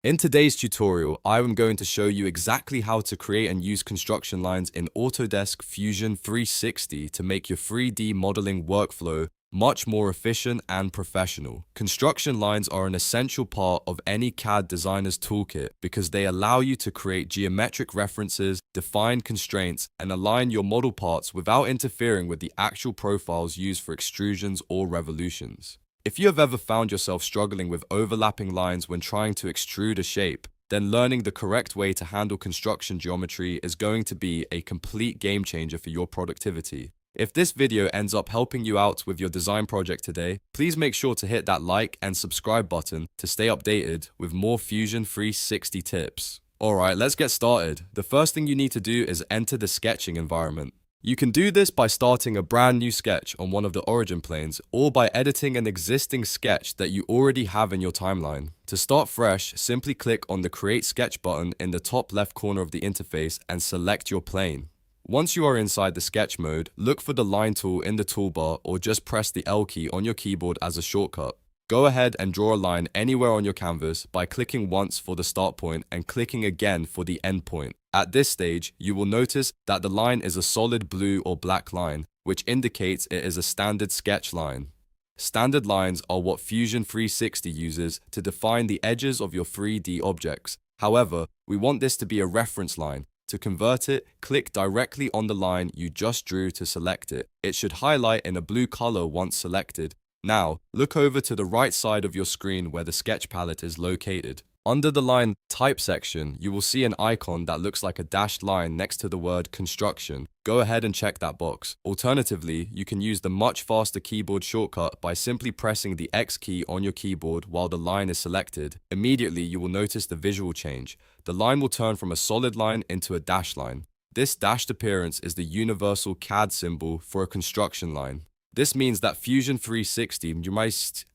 In today's tutorial, I am going to show you exactly how to create and use construction lines in Autodesk Fusion 360 to make your 3D modeling workflow much more efficient and professional. Construction lines are an essential part of any CAD designer's toolkit because they allow you to create geometric references, define constraints, and align your model parts without interfering with the actual profiles used for extrusions or revolutions. If you have ever found yourself struggling with overlapping lines when trying to extrude a shape, then learning the correct way to handle construction geometry is going to be a complete game changer for your productivity. If this video ends up helping you out with your design project today, please make sure to hit that like and subscribe button to stay updated with more Fusion 360 tips. Alright, let's get started. The first thing you need to do is enter the sketching environment. You can do this by starting a brand new sketch on one of the origin planes or by editing an existing sketch that you already have in your timeline. To start fresh, simply click on the Create Sketch button in the top left corner of the interface and select your plane. Once you are inside the sketch mode, look for the line tool in the toolbar or just press the L key on your keyboard as a shortcut. Go ahead and draw a line anywhere on your canvas by clicking once for the start point and clicking again for the end point. At this stage, you will notice that the line is a solid blue or black line, which indicates it is a standard sketch line. Standard lines are what Fusion 360 uses to define the edges of your 3D objects. However, we want this to be a reference line. To convert it, click directly on the line you just drew to select it. It should highlight in a blue color once selected. Now, look over to the right side of your screen where the sketch palette is located. Under the line Type section, you will see an icon that looks like a dashed line next to the word Construction. Go ahead and check that box. Alternatively, you can use the much faster keyboard shortcut by simply pressing the X key on your keyboard while the line is selected. Immediately, you will notice the visual change. The line will turn from a solid line into a dashed line. This dashed appearance is the universal CAD symbol for a construction line. This means that Fusion 360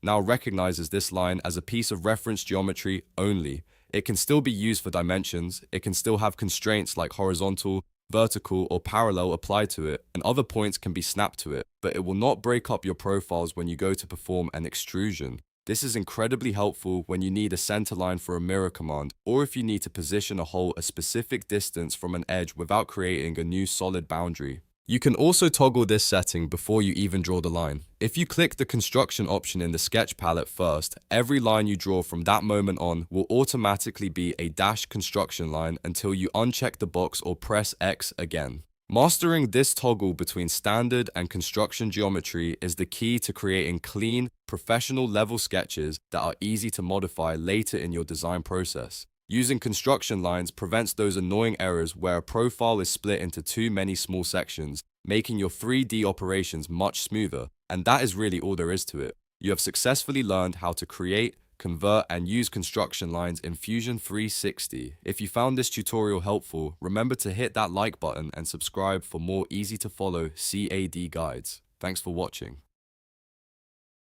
now recognizes this line as a piece of reference geometry only. It can still be used for dimensions, it can still have constraints like horizontal, vertical, or parallel applied to it, and other points can be snapped to it, but it will not break up your profiles when you go to perform an extrusion. This is incredibly helpful when you need a center line for a mirror command, or if you need to position a hole a specific distance from an edge without creating a new solid boundary. You can also toggle this setting before you even draw the line. If you click the construction option in the sketch palette first, every line you draw from that moment on will automatically be a dashed construction line until you uncheck the box or press X again. Mastering this toggle between standard and construction geometry is the key to creating clean, professional level sketches that are easy to modify later in your design process. Using construction lines prevents those annoying errors where a profile is split into too many small sections, making your 3D operations much smoother, and that is really all there is to it. You have successfully learned how to create, convert, and use construction lines in Fusion 360. If you found this tutorial helpful, remember to hit that like button and subscribe for more easy-to-follow CAD guides. Thanks for watching.